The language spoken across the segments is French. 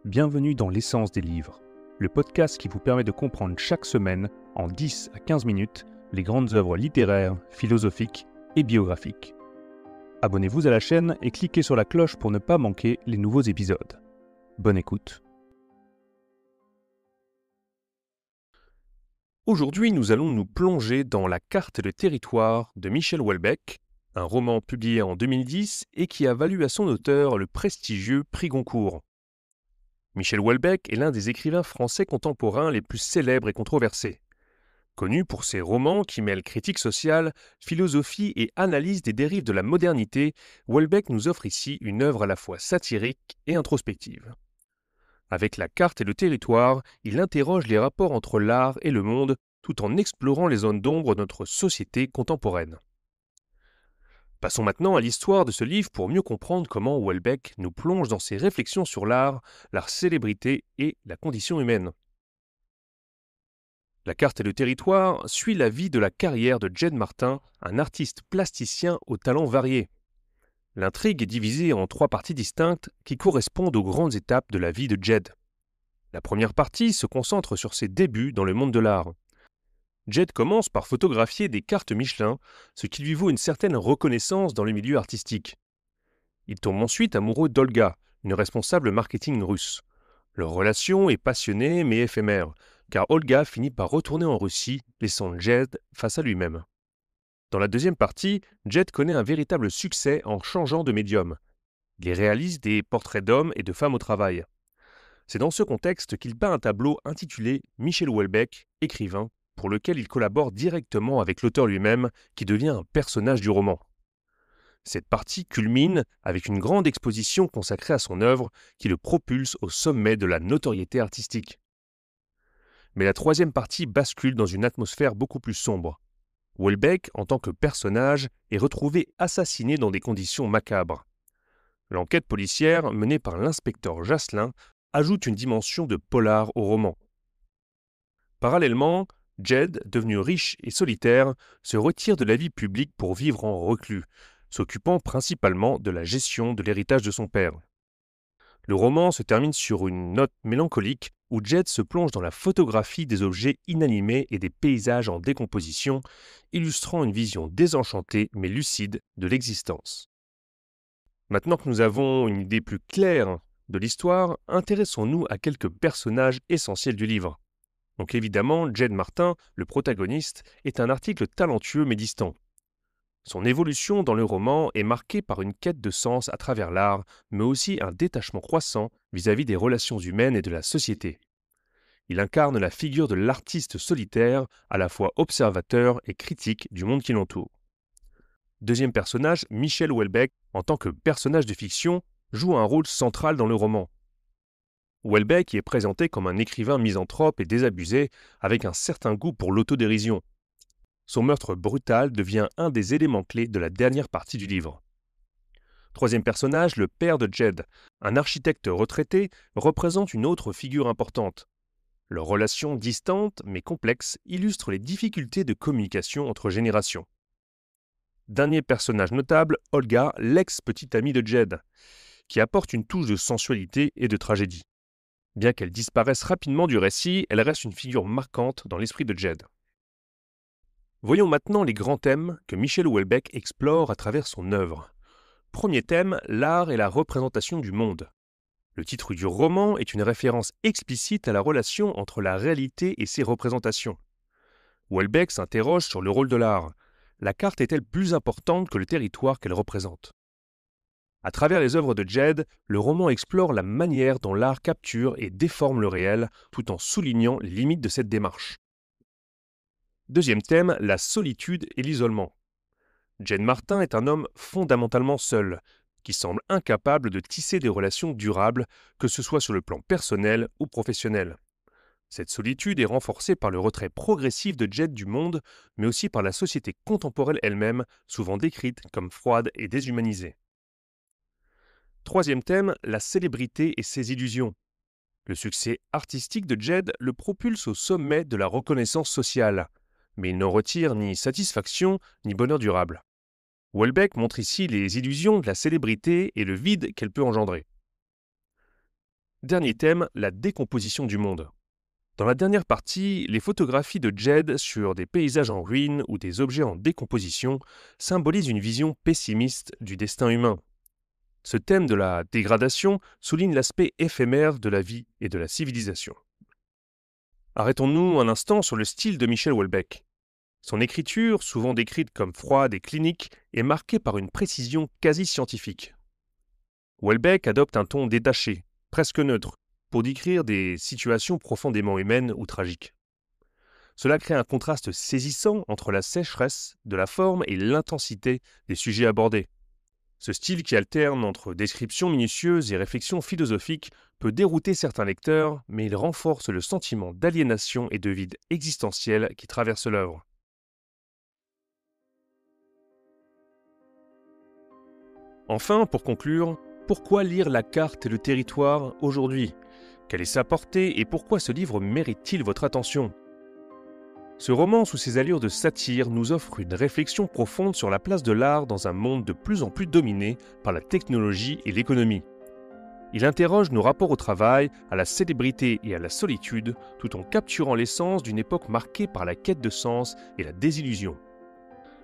Bienvenue dans l'essence des livres, le podcast qui vous permet de comprendre chaque semaine, en 10 à 15 minutes, les grandes œuvres littéraires, philosophiques et biographiques. Abonnez-vous à la chaîne et cliquez sur la cloche pour ne pas manquer les nouveaux épisodes. Bonne écoute. Aujourd'hui, nous allons nous plonger dans La carte et le territoire de Michel Houellebecq, un roman publié en 2010 et qui a valu à son auteur le prestigieux prix Goncourt. Michel Houellebecq est l'un des écrivains français contemporains les plus célèbres et controversés. Connu pour ses romans qui mêlent critique sociale, philosophie et analyse des dérives de la modernité, Houellebecq nous offre ici une œuvre à la fois satirique et introspective. Avec La carte et le territoire, il interroge les rapports entre l'art et le monde tout en explorant les zones d'ombre de notre société contemporaine. Passons maintenant à l'histoire de ce livre pour mieux comprendre comment Houellebecq nous plonge dans ses réflexions sur l'art, la célébrité et la condition humaine. La carte et le territoire suit la vie de la carrière de Jed Martin, un artiste plasticien aux talents variés. L'intrigue est divisée en 3 parties distinctes qui correspondent aux grandes étapes de la vie de Jed. La première partie se concentre sur ses débuts dans le monde de l'art. Jed commence par photographier des cartes Michelin, ce qui lui vaut une certaine reconnaissance dans le milieu artistique. Il tombe ensuite amoureux d'Olga, une responsable marketing russe. Leur relation est passionnée mais éphémère, car Olga finit par retourner en Russie, laissant Jed face à lui-même. Dans la deuxième partie, Jed connaît un véritable succès en changeant de médium. Il réalise des portraits d'hommes et de femmes au travail. C'est dans ce contexte qu'il peint un tableau intitulé Michel Houellebecq, écrivain, pour lequel il collabore directement avec l'auteur lui-même, qui devient un personnage du roman. Cette partie culmine avec une grande exposition consacrée à son œuvre qui le propulse au sommet de la notoriété artistique. Mais la troisième partie bascule dans une atmosphère beaucoup plus sombre. Houellebecq, en tant que personnage, est retrouvé assassiné dans des conditions macabres. L'enquête policière, menée par l'inspecteur Jasselin, ajoute une dimension de polar au roman. Parallèlement, Jed, devenu riche et solitaire, se retire de la vie publique pour vivre en reclus, s'occupant principalement de la gestion de l'héritage de son père. Le roman se termine sur une note mélancolique où Jed se plonge dans la photographie des objets inanimés et des paysages en décomposition, illustrant une vision désenchantée mais lucide de l'existence. Maintenant que nous avons une idée plus claire de l'histoire, intéressons-nous à quelques personnages essentiels du livre. Donc évidemment, Jed Martin, le protagoniste, est un article talentueux mais distant. Son évolution dans le roman est marquée par une quête de sens à travers l'art, mais aussi un détachement croissant vis-à-vis des relations humaines et de la société. Il incarne la figure de l'artiste solitaire, à la fois observateur et critique du monde qui l'entoure. Deuxième personnage, Michel Houellebecq, en tant que personnage de fiction, joue un rôle central dans le roman. Houellebecq y est présenté comme un écrivain misanthrope et désabusé, avec un certain goût pour l'autodérision. Son meurtre brutal devient un des éléments clés de la dernière partie du livre. Troisième personnage, le père de Jed, un architecte retraité, représente une autre figure importante. Leur relation distante mais complexe illustre les difficultés de communication entre générations. Dernier personnage notable, Olga, l'ex-petite amie de Jed, qui apporte une touche de sensualité et de tragédie. Bien qu'elle disparaisse rapidement du récit, elle reste une figure marquante dans l'esprit de Jed. Voyons maintenant les grands thèmes que Michel Houellebecq explore à travers son œuvre. Premier thème, l'art et la représentation du monde. Le titre du roman est une référence explicite à la relation entre la réalité et ses représentations. Houellebecq s'interroge sur le rôle de l'art. La carte est-elle plus importante que le territoire qu'elle représente ? À travers les œuvres de Jed, le roman explore la manière dont l'art capture et déforme le réel, tout en soulignant les limites de cette démarche. Deuxième thème, la solitude et l'isolement. Jed Martin est un homme fondamentalement seul, qui semble incapable de tisser des relations durables, que ce soit sur le plan personnel ou professionnel. Cette solitude est renforcée par le retrait progressif de Jed du monde, mais aussi par la société contemporaine elle-même, souvent décrite comme froide et déshumanisée. Troisième thème, la célébrité et ses illusions. Le succès artistique de Jed le propulse au sommet de la reconnaissance sociale, mais il n'en retire ni satisfaction ni bonheur durable. Houellebecq montre ici les illusions de la célébrité et le vide qu'elle peut engendrer. Dernier thème, la décomposition du monde. Dans la dernière partie, les photographies de Jed sur des paysages en ruine ou des objets en décomposition symbolisent une vision pessimiste du destin humain. Ce thème de la dégradation souligne l'aspect éphémère de la vie et de la civilisation. Arrêtons-nous un instant sur le style de Michel Houellebecq. Son écriture, souvent décrite comme froide et clinique, est marquée par une précision quasi scientifique. Houellebecq adopte un ton détaché, presque neutre, pour décrire des situations profondément humaines ou tragiques. Cela crée un contraste saisissant entre la sécheresse de la forme et l'intensité des sujets abordés. Ce style qui alterne entre descriptions minutieuses et réflexions philosophiques peut dérouter certains lecteurs, mais il renforce le sentiment d'aliénation et de vide existentiel qui traverse l'œuvre. Enfin, pour conclure, pourquoi lire La carte et le territoire aujourd'hui ? Quelle est sa portée et pourquoi ce livre mérite-t-il votre attention ? Ce roman, sous ses allures de satire, nous offre une réflexion profonde sur la place de l'art dans un monde de plus en plus dominé par la technologie et l'économie. Il interroge nos rapports au travail, à la célébrité et à la solitude, tout en capturant l'essence d'une époque marquée par la quête de sens et la désillusion.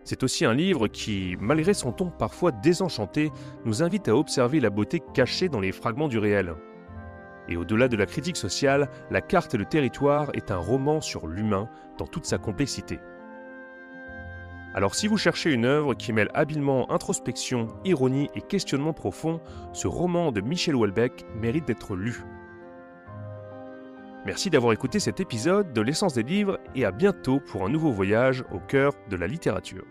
C'est aussi un livre qui, malgré son ton parfois désenchanté, nous invite à observer la beauté cachée dans les fragments du réel. Et au-delà de la critique sociale, La carte et le territoire est un roman sur l'humain dans toute sa complexité. Alors si vous cherchez une œuvre qui mêle habilement introspection, ironie et questionnement profond, ce roman de Michel Houellebecq mérite d'être lu. Merci d'avoir écouté cet épisode de l'Essence des livres et à bientôt pour un nouveau voyage au cœur de la littérature.